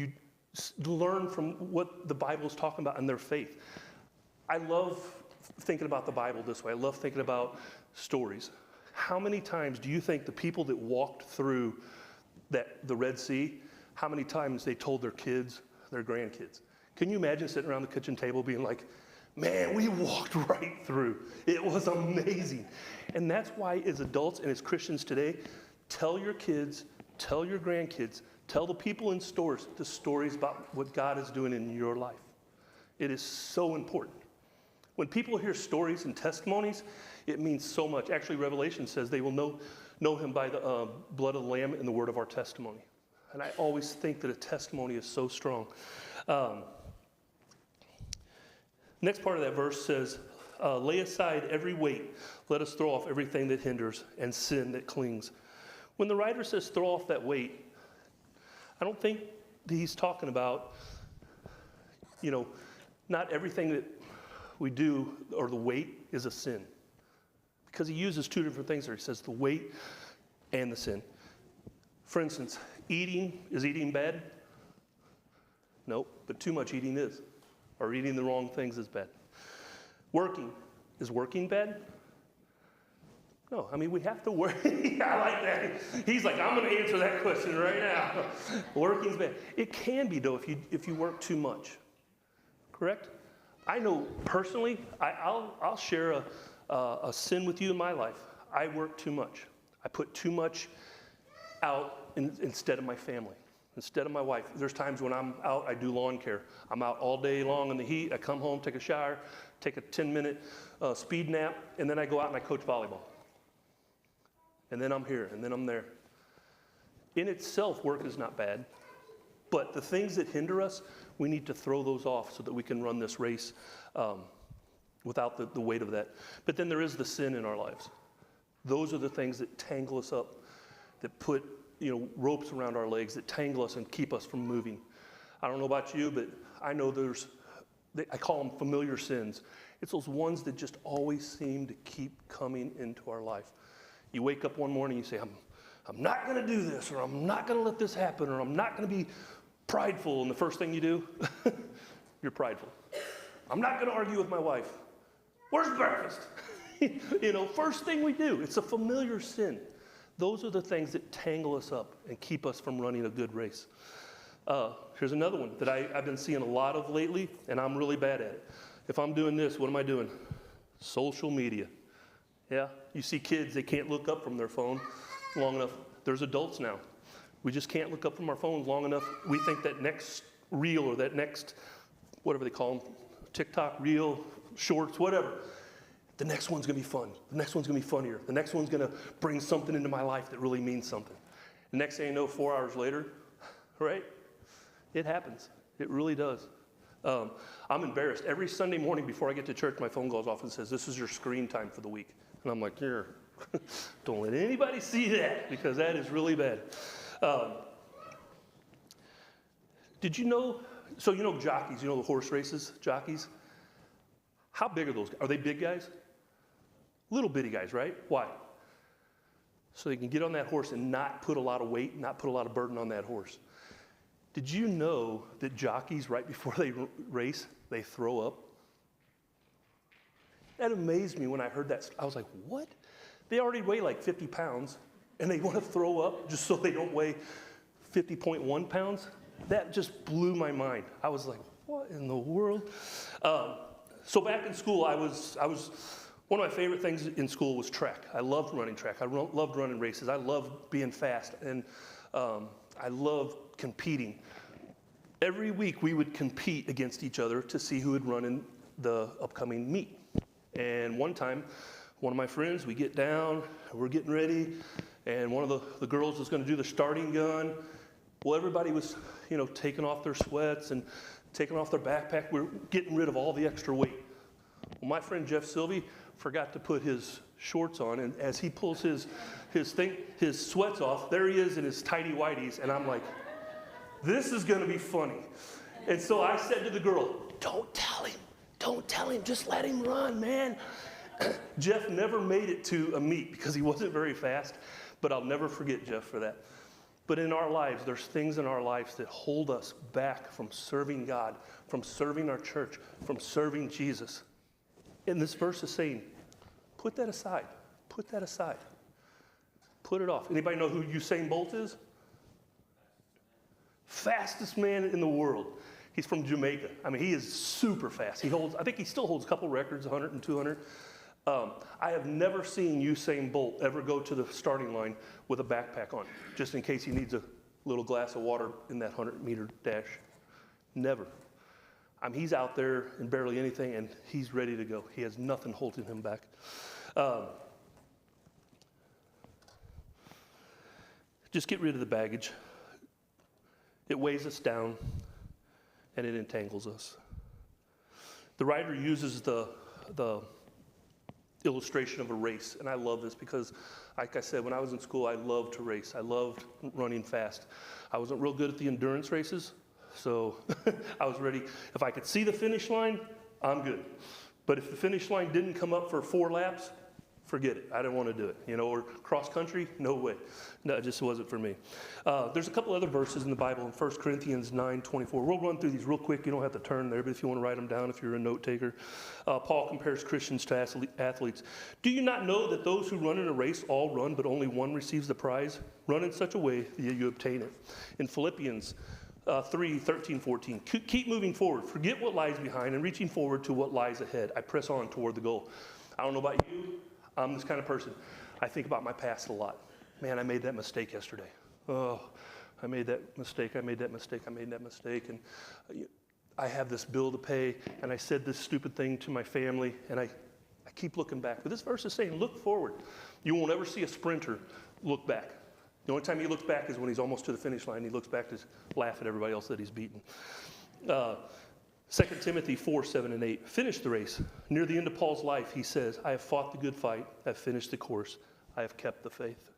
you learn from what the Bible is talking about and their faith. I love thinking about the Bible this way. I love thinking about stories. How many times do you think the people that walked through the Red Sea, how many times they told their kids, their grandkids? Can you imagine sitting around the kitchen table being like, man, we walked right through. It was amazing. And that's why as adults and as Christians today, tell your kids, tell your grandkids, tell the people in stores the stories about what God is doing in your life. It is so important. When people hear stories and testimonies, it means so much. Actually, Revelation says they will know him by the blood of the Lamb and the word of our testimony. And I always think that a testimony is so strong. Next part of that verse says, lay aside every weight. Let us throw off everything that hinders and sin that clings. When the writer says throw off that weight, I don't think that he's talking about, not everything that we do or the weight is a sin. Because he uses two different things there. He says the weight and the sin. For instance, is eating bad? No, but too much eating is. Or eating the wrong things is bad. Is working bad? No, we have to work. I like that. He's like, I'm going to answer that question right now. Working's bad. It can be, though, if you work too much. Correct? I know personally, I'll share a sin with you in my life. I work too much. I put too much out instead of my family, instead of my wife. There's times when I'm out, I do lawn care. I'm out all day long in the heat. I come home, take a shower, take a 10-minute speed nap, and then I go out and I coach volleyball. And then I'm here, and then I'm there. In itself, work is not bad. But the things that hinder us, we need to throw those off so that we can run this race without the weight of that. But then there is the sin in our lives. Those are the things that tangle us up, that put ropes around our legs, that tangle us and keep us from moving. I don't know about you, but I know I call them familiar sins. It's those ones that just always seem to keep coming into our life. You wake up one morning, you say, I'm not going to do this, or I'm not going to let this happen, or I'm not going to be prideful. And the first thing you do, you're prideful. I'm not going to argue with my wife. Where's breakfast? First thing we do, it's a familiar sin. Those are the things that tangle us up and keep us from running a good race. Here's another one that I've been seeing a lot of lately, and I'm really bad at it. If I'm doing this, what am I doing? Social media. Yeah, you see kids, they can't look up from their phone long enough. There's adults now. We just can't look up from our phones long enough. We think that next reel or that next, whatever they call them, TikTok reel, shorts, whatever, the next one's going to be fun. The next one's going to be funnier. The next one's going to bring something into my life that really means something. The next thing you know, 4 hours later, right? It happens. It really does. I'm embarrassed. Every Sunday morning before I get to church, my phone goes off and says, this is your screen time for the week. And I'm like, here, don't let anybody see that, because that is really bad. Did you know, jockeys, the horse races, jockeys? How big are those guys? Are they big guys? Little bitty guys, right? Why? So they can get on that horse and not put a lot of weight, not put a lot of burden on that horse. Did you know that jockeys, right before they race, they throw up? That amazed me when I heard that. I was like, what? They already weigh like 50 pounds, and they want to throw up just so they don't weigh 50.1 pounds? That just blew my mind. I was like, what in the world? So back in school, I was one of my favorite things in school was track. I loved running track. I loved running races. I loved being fast, and I loved competing. Every week, we would compete against each other to see who would run in the upcoming meet. And one time, one of my friends, we get down, we're getting ready, and one of the girls was going to do the starting gun. Well, everybody was, taking off their sweats and taking off their backpack. We're getting rid of all the extra weight. Well, my friend Jeff Sylvie forgot to put his shorts on, and as he pulls his sweats off, there he is in his tighty whities, and I'm like, this is going to be funny. And so I said to the girl, don't tell him, just let him run, man. Jeff never made it to a meet because he wasn't very fast, but I'll never forget Jeff for that. But in our lives, there's things in our lives that hold us back from serving God, from serving our church, from serving Jesus. And this verse is saying, put that aside. Put that aside. Put it off. Anybody know who Usain Bolt is? Fastest man in the world. He's from Jamaica. I mean, he is super fast. I think he still holds a couple records, 100 and 200. I have never seen Usain Bolt ever go to the starting line with a backpack on, just in case he needs a little glass of water in that 100-meter dash. Never. He's out there in barely anything, and he's ready to go. He has nothing holding him back. Just get rid of the baggage. It weighs us down, and it entangles us. The writer uses the illustration of a race, and I love this because, like I said, when I was in school, I loved to race. I loved running fast. I wasn't real good at the endurance races, so I was ready. If I could see the finish line, I'm good. But if the finish line didn't come up for 4 laps, forget it. I didn't want to do it. Or cross country, no way. No, it just wasn't for me. There's a couple other verses in the Bible in 1 Corinthians 9:24. We'll run through these real quick. You don't have to turn there, but if you want to write them down, if you're a note taker. Paul compares Christians to athletes. Do you not know that those who run in a race all run, but only one receives the prize? Run in such a way that you obtain it. In Philippians 3:13-14. Keep moving forward. Forget what lies behind and reaching forward to what lies ahead. I press on toward the goal. I don't know about you. I'm this kind of person. I think about my past a lot. Man, I made that mistake yesterday. Oh, I made that mistake. And I have this bill to pay, and I said this stupid thing to my family, and I keep looking back. But this verse is saying, look forward. You won't ever see a sprinter look back. The only time he looks back is when he's almost to the finish line. He looks back to laugh at everybody else that he's beaten. 2 Timothy 4:7-8. Finish the race. Near the end of Paul's life, he says, I have fought the good fight. I've finished the course. I have kept the faith.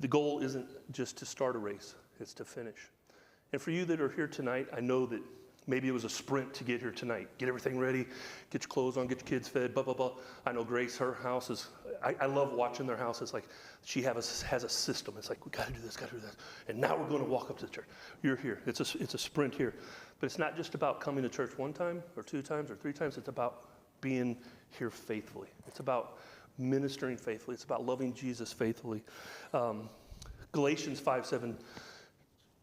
The goal isn't just to start a race. It's to finish. And for you that are here tonight, I know that maybe it was a sprint to get here tonight. Get everything ready. Get your clothes on. Get your kids fed. Blah, blah, blah. I know Grace, her house is, I love watching their house. It's like she has a system. It's like, we got to do this, got to do that. And now we're going to walk up to the church. You're here. It's a sprint here. But it's not just about coming to church 1 time or 2 times or 3 times. It's about being here faithfully. It's about ministering faithfully. It's about loving Jesus faithfully. Galatians 5:7.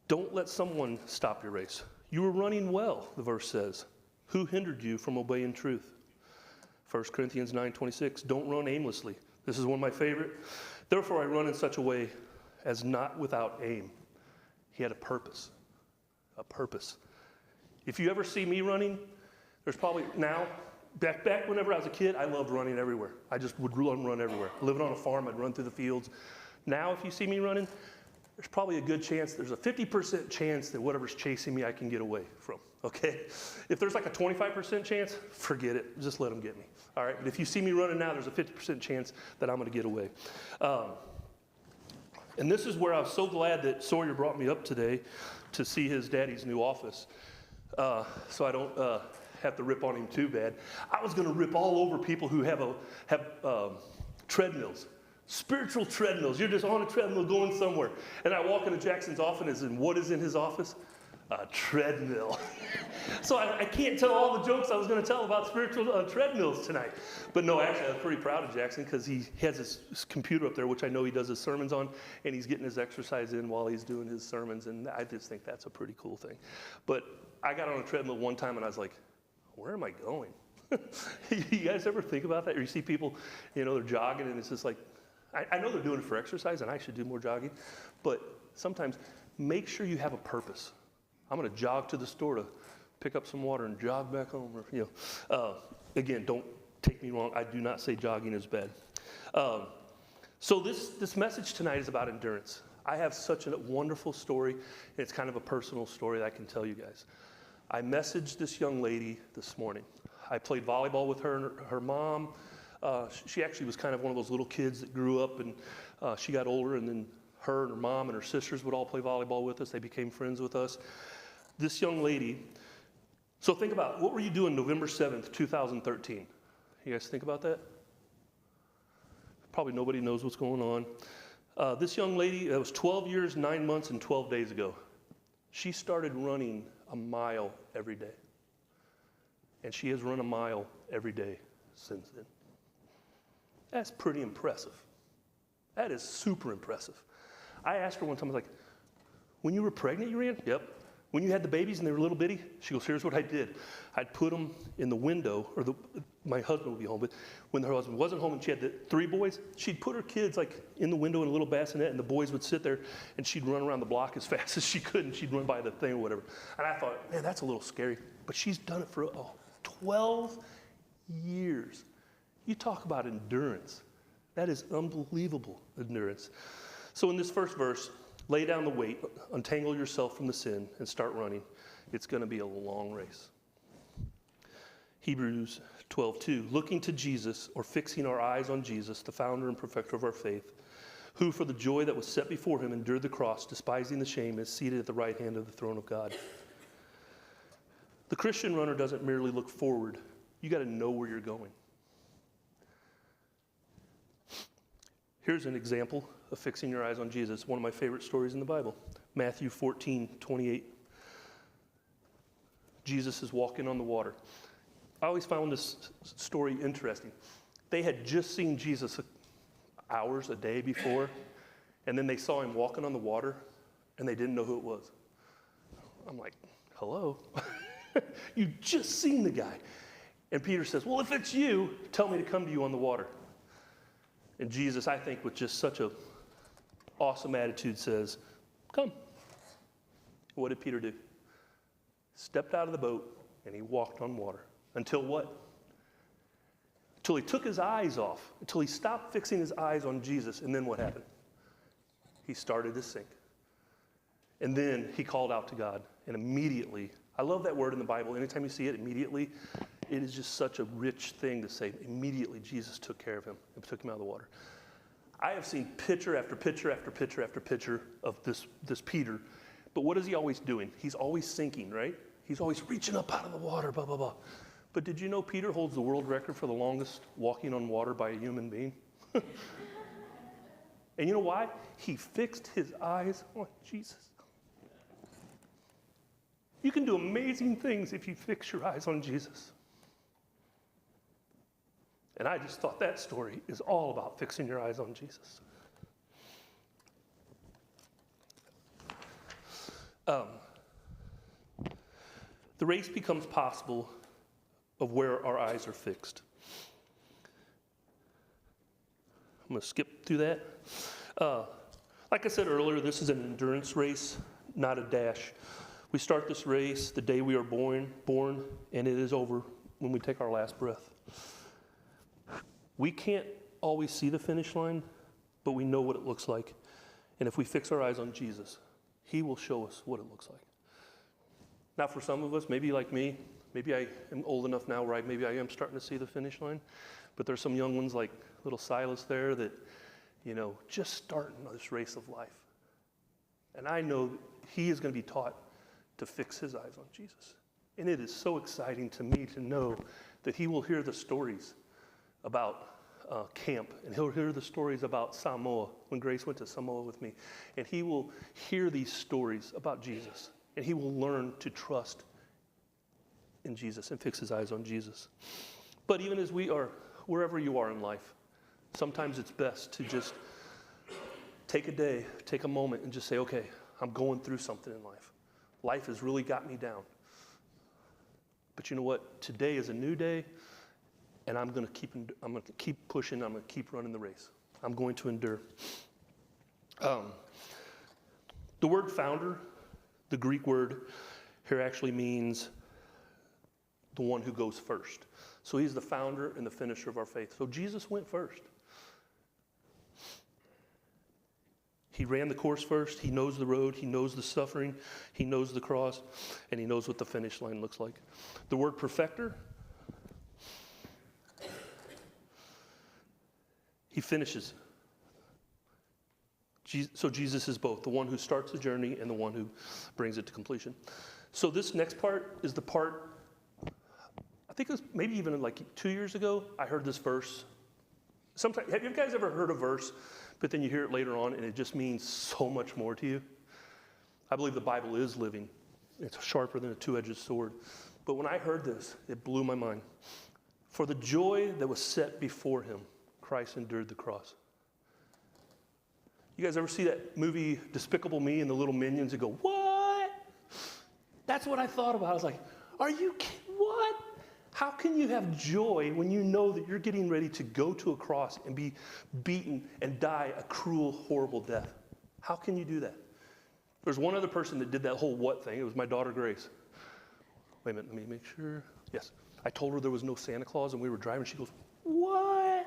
Don't let someone stop your race. You were running well, the verse says. Who hindered you from obeying truth? 1 Corinthians 9:26. Don't run aimlessly. This is one of my favorite. Therefore, I run in such a way as not without aim. He had a purpose. A purpose. If you ever see me running, there's probably now, back whenever I was a kid, I loved running everywhere. I just would run everywhere. Living on a farm, I'd run through the fields. Now, if you see me running, there's probably a good chance, there's a 50% chance that whatever's chasing me, I can get away from, okay? If there's like a 25% chance, forget it. Just let them get me, all right? But if you see me running now, there's a 50% chance that I'm going to get away. And this is where I was so glad that Sawyer brought me up today to see his daddy's new office. So I don't have to rip on him too bad. I was going to rip all over people who have treadmills, spiritual treadmills. You're just on a treadmill going somewhere. And I walk into Jackson's office, and what is in his office? A treadmill. So I can't tell all the jokes I was going to tell about spiritual treadmills tonight. But no, actually, I'm pretty proud of Jackson because he has his computer up there, which I know he does his sermons on, and he's getting his exercise in while he's doing his sermons, and I just think that's a pretty cool thing. But I got on a treadmill one time, and I was like, where am I going? You guys ever think about that? Or you see people, they're jogging, and it's just like, I know they're doing it for exercise, and I should do more jogging, but sometimes make sure you have a purpose. I'm going to jog to the store to pick up some water and jog back home. Again, don't take me wrong. I do not say jogging is bad. So this message tonight is about endurance. I have such a wonderful story, and it's kind of a personal story that I can tell you guys. I messaged this young lady this morning. I played volleyball with her and her mom. She actually was kind of one of those little kids that grew up, and she got older, and then her and her mom and her sisters would all play volleyball with us. They became friends with us. This young lady, so think about, what were you doing November 7th, 2013? You guys think about that? Probably nobody knows what's going This young lady, it was 12 years, 9 months, and 12 days ago. She started running a mile every day. And she has run a mile every day since then. That's pretty impressive. That is super impressive. I asked her one time, I was like, when you were pregnant, you ran? Yep. When you had the babies and they were little bitty? She goes, here's what I did. I'd put them in the window, or my husband would be home, but when her husband wasn't home and she had the 3 boys, she'd put her kids like in the window in a little bassinet, and the boys would sit there, and she'd run around the block as fast as she could, and she'd run by the thing or whatever. And I thought, man, that's a little scary. But she's done it for 12 years. You talk about endurance. That is unbelievable endurance. So in this first verse, lay down the weight, untangle yourself from the sin, and start running. It's going to be a long race. Hebrews 12:2, looking to Jesus, or fixing our eyes on Jesus, the founder and perfecter of our faith, who for the joy that was set before him endured the cross, despising the shame, is seated at the right hand of the throne of God. The Christian runner doesn't merely look forward. You got to know where you're going. Here's an example of fixing your eyes on Jesus. One of my favorite stories in the Bible. Matthew 14:28. Jesus is walking on the water. I always found this story interesting. They had just seen Jesus hours a day before, and then they saw him walking on the water, and they didn't know who it was. I'm like, hello? You just seen the guy. And Peter says, well, if it's you, tell me to come to you on the water. And Jesus, I think, with just such an awesome attitude, says, come. What did Peter do? Stepped out of the boat, and he walked on water. Until what? Until he took his eyes off. Until he stopped fixing his eyes on Jesus. And then what happened? He started to sink. And then he called out to God. And immediately, I love that word in the Bible. Anytime you see it, immediately, it is just such a rich thing to say. Immediately, Jesus took care of him and took him out of the water. I have seen picture after picture after picture after picture of this Peter. But what is he always doing? He's always sinking, right? He's always reaching up out of the water, blah, blah, blah. But did you know Peter holds the world record for the longest walking on water by a human being? And you know why? He fixed his eyes on Jesus. You can do amazing things if you fix your eyes on Jesus. And I just thought that story is all about fixing your eyes on Jesus. The race becomes possible of where our eyes are fixed. I'm going to skip through that. Like I said earlier, this is an endurance race, not a dash. We start this race the day we are born, and it is over when we take our last breath. We can't always see the finish line, but we know what it looks like. And if we fix our eyes on Jesus, he will show us what it looks like. Now, for some of us, maybe like me, maybe I am old enough now where maybe I am starting to see the finish line, but there's some young ones like little Silas there that, just starting this race of life. And I know that he is going to be taught to fix his eyes on Jesus. And it is so exciting to me to know that he will hear the stories about camp, and he'll hear the stories about Samoa, when Grace went to Samoa with me, and he will hear these stories about Jesus, and he will learn to trust in Jesus and fix his eyes on Jesus. But even as we are, wherever you are in life, sometimes it's best to just take a day, take a moment, and just say, okay, I'm going through something in life. Life has really got me down. But you know what? Today is a new day, and I'm going to keep pushing. I'm going to keep running the race. I'm going to endure. The word founder, the Greek word here actually means the one who goes first. So he's the founder and the finisher of our faith. So Jesus went first. He ran the course first. He knows the road. He knows the suffering. He knows the cross. And he knows what the finish line looks like. The word perfecter, he finishes. So Jesus is both, the one who starts the journey and the one who brings it to completion. So this next part is the part, I think it was maybe even like 2 years ago, I heard this verse. Sometimes, have you guys ever heard a verse, but then you hear it later on and it just means so much more to you. I believe the Bible is living. It's sharper than a two-edged sword. But when I heard this, it blew my mind. For the joy that was set before him, Christ endured the cross. You guys ever see that movie Despicable Me and the little minions that go, what? That's what I thought about. I was like, are you kidding? What? How can you have joy when you know that you're getting ready to go to a cross and be beaten and die a cruel, horrible death? How can you do that? There's one other person that did that whole what thing. It was my daughter, Grace. Wait a minute, let me make sure. Yes. I told her there was no Santa Claus and we were driving. She goes, what?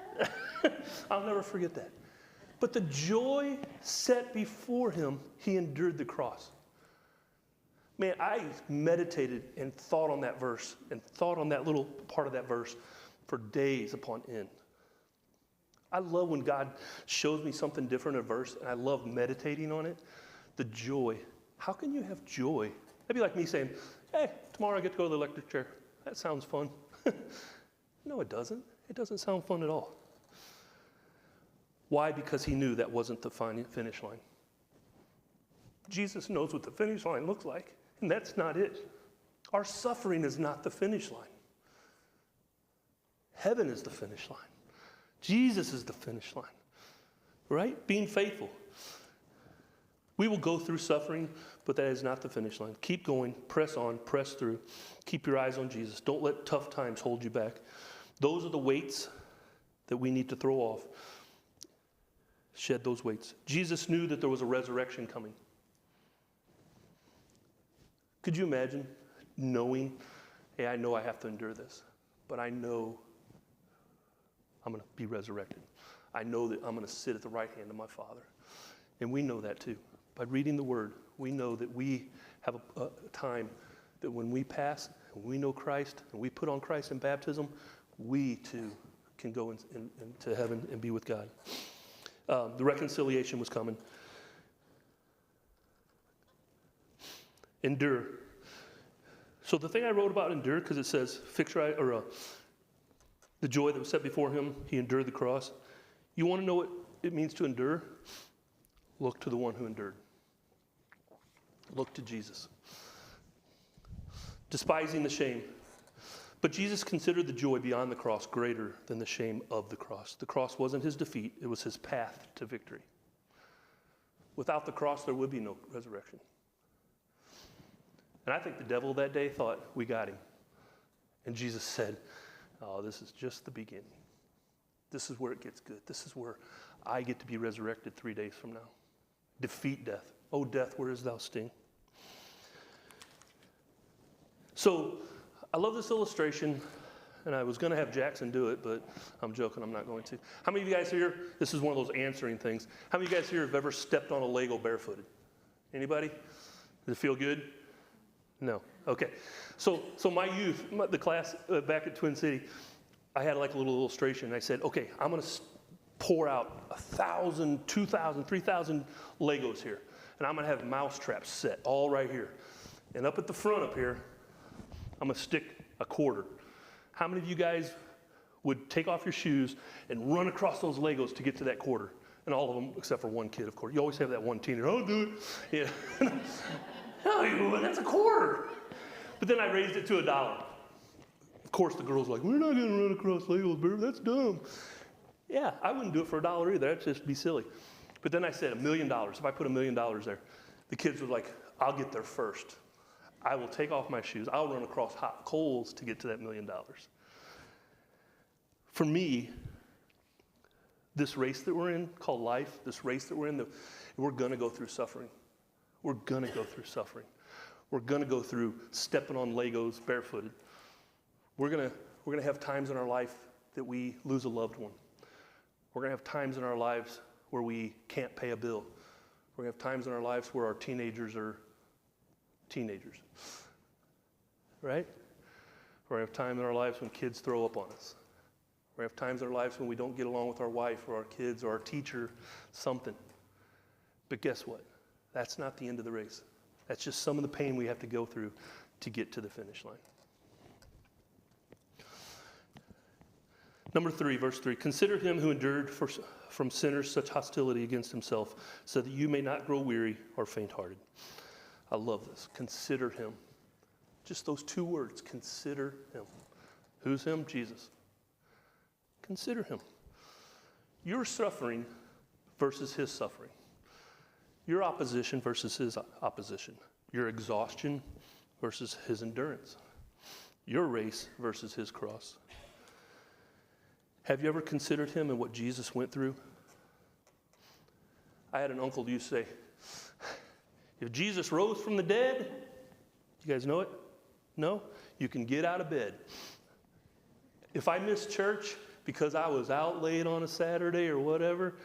I'll never forget that. But the joy set before him, he endured the cross. Man, I meditated and thought on that verse and thought on that little part of that verse for days upon end. I love when God shows me something different in a verse, and I love meditating on it. The joy. How can you have joy? That'd be like me saying, hey, tomorrow I get to go to the electric chair. That sounds fun. No, it doesn't. It doesn't sound fun at all. Why? Because he knew that wasn't the finish line. Jesus knows what the finish line looks like, and that's not it. Our suffering is not the finish line. Heaven is the finish line. Jesus is the finish line, right? Being faithful. We will go through suffering, but that is not the finish line. Keep going, press on, press through. Keep your eyes on Jesus. Don't let tough times hold you back. Those are the weights that we need to throw off. Shed those weights. Jesus knew that there was a resurrection coming. Could you imagine knowing, hey, I know I have to endure this, but I know I'm going to be resurrected. I know that I'm going to sit at the right hand of my Father. And we know that too. By reading the Word, we know that we have a time that when we pass, and we know Christ, and we put on Christ in baptism, we too can go into heaven and be with God. The reconciliation was coming. Endure. So the thing I wrote about endure, because it says, fix your eye, or the joy that was set before him, he endured the cross. You want to know what it means to endure? Look to the one who endured. Look to Jesus. Despising the shame. But Jesus considered the joy beyond the cross greater than the shame of the cross. The cross wasn't his defeat, it was his path to victory. Without the cross, there would be no resurrection. And I think the devil that day thought, we got him. And Jesus said, oh, this is just the beginning. This is where it gets good. This is where I get to be resurrected 3 days from now. Defeat death. O death, where is thou sting? So, I love this illustration, and I was going to have Jackson do it, but I'm joking, I'm not going to. How many of you guys here, this is one of those answering things, how many of you guys here have ever stepped on a Lego barefooted? Anybody? Does it feel good? No. Okay. So my youth, the class back at Twin City, I had like a little illustration. I said, okay, I'm going to pour out 1,000, 2,000, 3,000 Legos here. And I'm going to have mouse traps set all right here. And up at the front up here, I'm going to stick a quarter. How many of you guys would take off your shoes and run across those Legos to get to that quarter? And all of them, except for one kid, of course. You always have that one teenager, I'll do it. Yeah. No, you wouldn't. That's a quarter. But then I raised it to $1. Of course, the girls were like, we're not going to run across Legos, baby. That's dumb. Yeah, I wouldn't do it for $1 either. That'd just be silly. But then I said $1 million. If I put $1 million there, the kids were like, I'll get there first. I will take off my shoes. I'll run across hot coals to get to that $1 million. For me, this race that we're in, called life, this race that we're in, we're going to go through suffering. We're going to go through suffering. We're going to go through stepping on Legos barefooted. We're going to have times in our life that we lose a loved one. We're going to have times in our lives where we can't pay a bill. We're going to have times in our lives where our teenagers are teenagers. Right? We're going to have time in our lives when kids throw up on us. We're going to have times in our lives when we don't get along with our wife or our kids or our teacher, something. But guess what? That's not the end of the race. That's just some of the pain we have to go through to get to the finish line. Number 3, verse 3. Consider him who endured from sinners such hostility against himself, so that you may not grow weary or faint-hearted. I love this. Consider him. Just those 2 words, consider him. Who's him? Jesus. Consider him. Your suffering versus his suffering. Your opposition versus his opposition. Your exhaustion versus his endurance. Your race versus his cross. Have you ever considered him and what Jesus went through? I had an uncle who used to say, if Jesus rose from the dead, you guys know it? No? You can get out of bed. If I missed church because I was out late on a Saturday or whatever,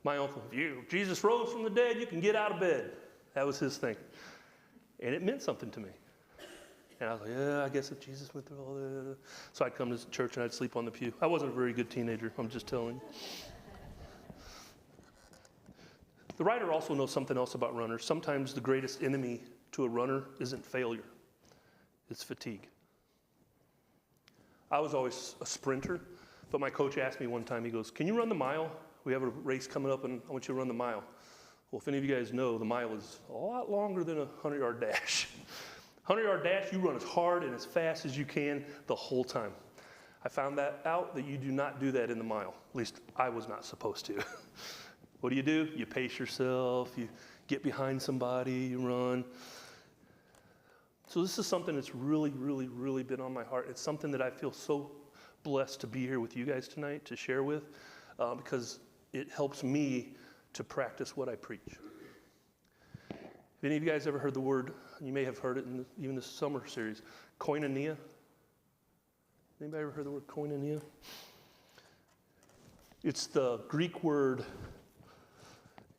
my uncle, if Jesus rose from the dead, you can get out of bed. That was his thing. And it meant something to me. And I was like, yeah, I guess if Jesus went through all that. So I'd come to church and I'd sleep on the pew. I wasn't a very good teenager, I'm just telling you. The writer also knows something else about runners. Sometimes the greatest enemy to a runner isn't failure, it's fatigue. I was always a sprinter, but my coach asked me one time, he goes, can you run the mile? We have a race coming up and I want you to run the mile. Well, if any of you guys know, the mile is a lot longer than a 100-yard dash. 100-yard dash, you run as hard and as fast as you can the whole time. I found that out that you do not do that in the mile. At least I was not supposed to. What do? You pace yourself, you get behind somebody, you run. So this is something that's really, really, really been on my heart. It's something that I feel so blessed to be here with you guys tonight to share with, because it helps me to practice what I preach. Have any of you guys ever heard the word, you may have heard it in even the summer series, koinonia? Anybody ever heard the word koinonia? It's the Greek word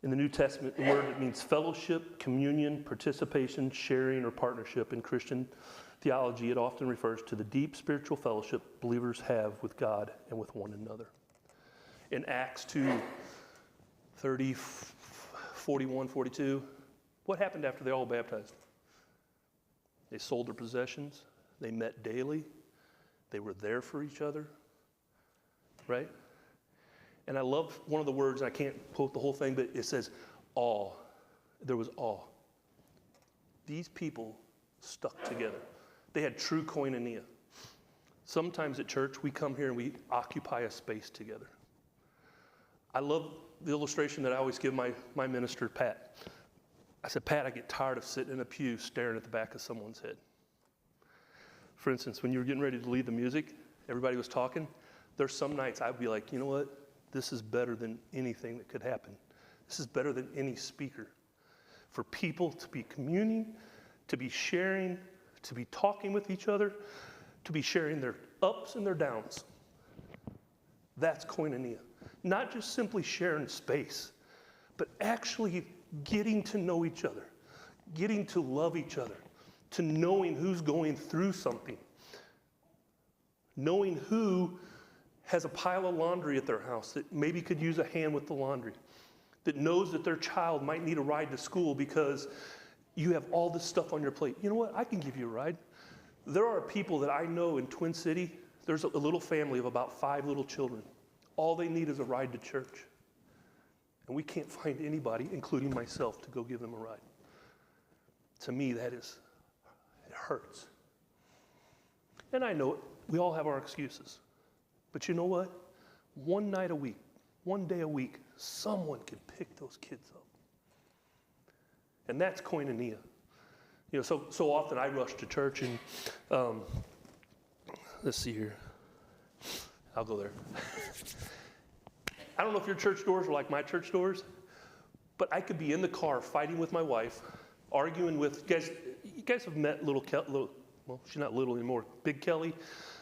in the New Testament, the word that means fellowship, communion, participation, sharing, or partnership. In Christian theology, it often refers to the deep spiritual fellowship believers have with God and with one another. In Acts 2, 30, 41, 42, what happened after they all baptized? They sold their possessions. They met daily. They were there for each other, right? And I love one of the words, I can't quote the whole thing, but it says awe. There was awe. These people stuck together. They had true koinonia. Sometimes at church, we come here and we occupy a space together. I love the illustration that I always give my minister, Pat. I said, Pat, I get tired of sitting in a pew staring at the back of someone's head. For instance, when you were getting ready to lead the music, everybody was talking. There's some nights I'd be like, you know what? This is better than anything that could happen. This is better than any speaker. For people to be communing, to be sharing, to be talking with each other, to be sharing their ups and their downs. That's koinonia. Not just simply sharing space, but actually getting to know each other, getting to love each other, to knowing who's going through something, knowing who has a pile of laundry at their house that maybe could use a hand with the laundry, that knows that their child might need a ride to school because you have all this stuff on your plate. You know what? I can give you a ride. There are people that I know in Twin City, there's a little family of about 5 little children. All they need is a ride to church. And we can't find anybody, including myself, to go give them a ride. To me, it hurts. And I know it. We all have our excuses. But you know what? One night a week, one day a week, someone can pick those kids up. And that's koinonia. You know, so often I rush to church and, let's see here. I'll go there. I don't know if your church doors are like my church doors, but I could be in the car fighting with my wife, arguing with, you guys have met little, well, she's not little anymore, Big Kelly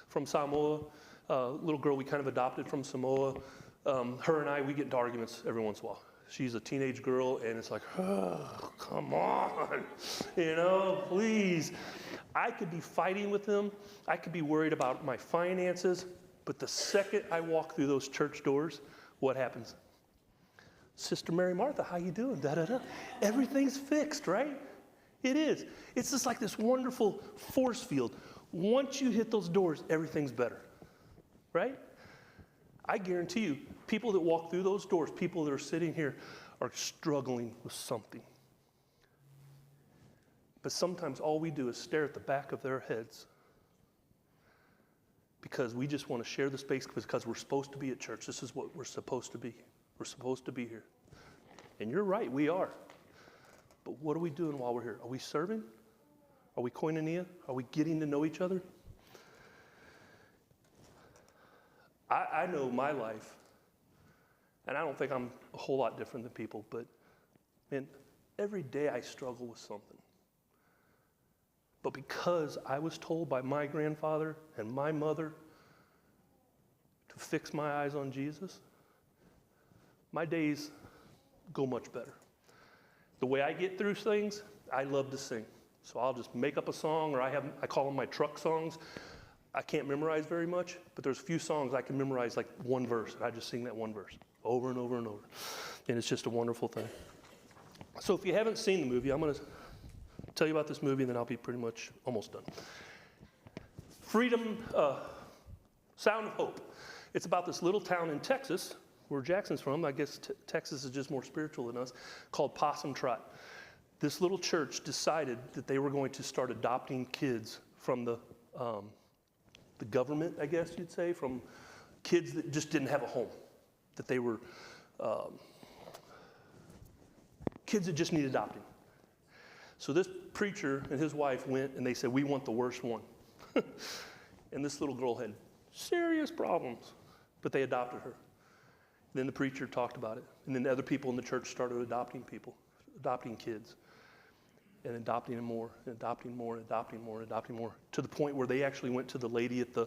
from Samoa. Little girl we kind of adopted from Samoa. Her and I, we get into arguments every once in a while. She's a teenage girl, and it's like, oh, come on, you know, please. I could be fighting with them. I could be worried about my finances, but the second I walk through those church doors, what happens? Sister Mary Martha, how you doing? Da-da-da. Everything's fixed, right? It is. It's just like this wonderful force field. Once you hit those doors, everything's better. Right? I guarantee you, people that walk through those doors, people that are sitting here, are struggling with something. But sometimes all we do is stare at the back of their heads because we just want to share the space because we're supposed to be at church. This is what we're supposed to be. We're supposed to be here. And you're right, we are. But what are we doing while we're here? Are we serving? Are we koinonia? Are we getting to know each other? I know my life, and I don't think I'm a whole lot different than people, but man, every day I struggle with something. But because I was told by my grandfather and my mother to fix my eyes on Jesus, my days go much better. The way I get through things, I love to sing. So I'll just make up a song, or I call them my truck songs. I can't memorize very much, but there's a few songs I can memorize like one verse, and I just sing that one verse over and over and over. And it's just a wonderful thing. So if you haven't seen the movie, I'm going to tell you about this movie, and then I'll be pretty much almost done. Freedom, Sound of Hope. It's about this little town in Texas, where Jackson's from. I guess Texas is just more spiritual than us, called Possum Trot. This little church decided that they were going to start adopting kids from the government, I guess you'd say, from kids that just didn't have a home, that they were kids that just needed adopting. So this preacher and his wife went and they said, we want the worst one. And this little girl had serious problems, but they adopted her. And then the preacher talked about it. And then other people in the church started adopting kids, and adopting them more, and adopting more, and adopting more, and adopting more, to the point where they actually went to the lady at the,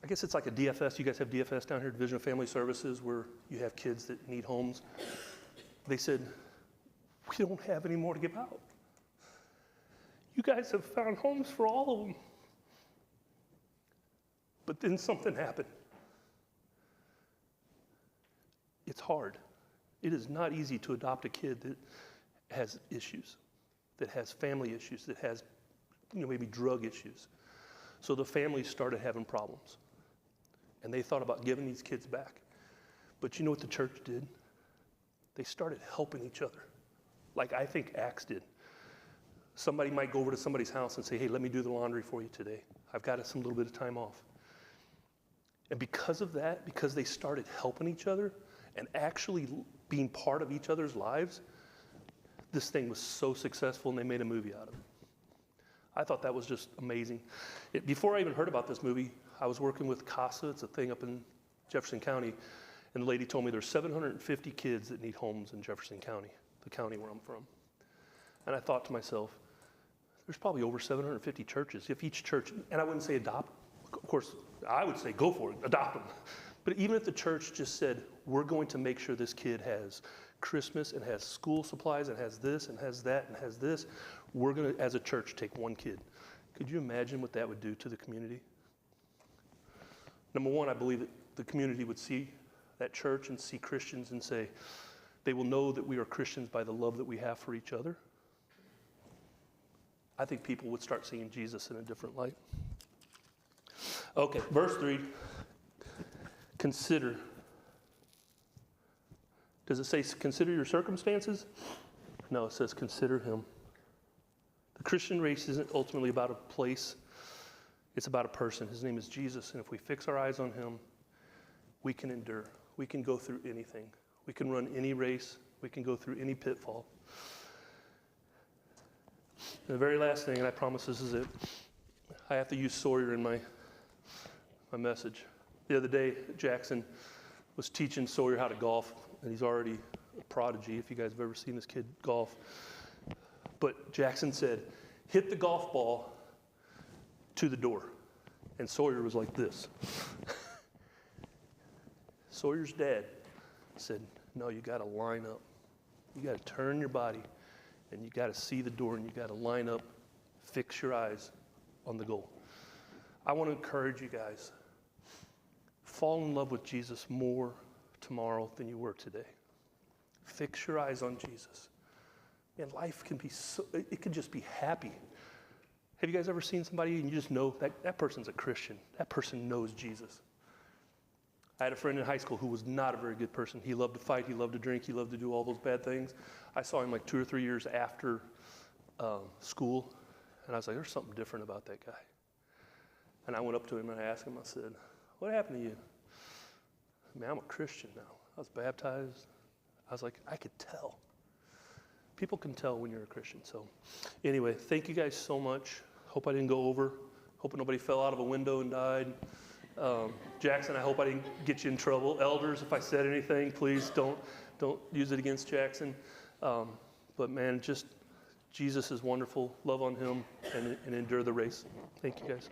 I guess it's like a DFS. You guys have DFS down here, Division of Family Services, where you have kids that need homes. They said, we don't have any more to give out. You guys have found homes for all of them. But then something happened. It's hard. It is not easy to adopt a kid that has issues, that has family issues, that has maybe drug issues. So the families started having problems. And they thought about giving these kids back. But you know what the church did? They started helping each other, like I think Acts did. Somebody might go over to somebody's house and say, hey, let me do the laundry for you today. I've got some little bit of time off. And because of that, because they started helping each other and actually being part of each other's lives, this thing was so successful, and they made a movie out of it. I thought that was just amazing. Before I even heard about this movie, I was working with CASA. It's a thing up in Jefferson County. And the lady told me there's 750 kids that need homes in Jefferson County, the county where I'm from. And I thought to myself, there's probably over 750 churches. If each church, and I wouldn't say adopt, of course, I would say go for it, adopt them. But even if the church just said, we're going to make sure this kid has Christmas and has school supplies and has this and has that and has this, we're going to, as a church, take one kid. Could you imagine what that would do to the community? Number one, I believe that the community would see that church and see Christians and say, they will know that we are Christians by the love that we have for each other. I think people would start seeing Jesus in a different light. Okay, verse 3, consider. Does it say consider your circumstances? No, it says consider him. The Christian race isn't ultimately about a place. It's about a person. His name is Jesus, and if we fix our eyes on him, we can endure. We can go through anything. We can run any race. We can go through any pitfall. And the very last thing, and I promise this is it, I have to use Sawyer in my message. The other day, Jackson was teaching Sawyer how to golf, and he's already a prodigy, if you guys have ever seen this kid golf. But Jackson said, hit the golf ball to the door. And Sawyer was like this. Sawyer's dad said, no, you got to line up. You got to turn your body, and you got to see the door, and you got to line up, fix your eyes on the goal. I want to encourage you guys, fall in love with Jesus more tomorrow than you were today. Fix your eyes on Jesus. And life can be it can just be happy. Have you guys ever seen somebody and you just know that person's a Christian? That person knows Jesus. I had a friend in high school who was not a very good person. He loved to fight, he loved to drink, he loved to do all those bad things. I saw him like 2 or 3 years after school, and I was like, there's something different about that guy. And I went up to him and I asked him, I said, what happened to you? Man, I'm a Christian now. I was baptized. I was like, I could tell. People can tell when you're a Christian. So anyway, thank you guys so much. Hope I didn't go over. Hope nobody fell out of a window and died. Jackson, I hope I didn't get you in trouble. Elders, if I said anything, please don't use it against Jackson. But man, just Jesus is wonderful. Love on him and endure the race. Thank you guys.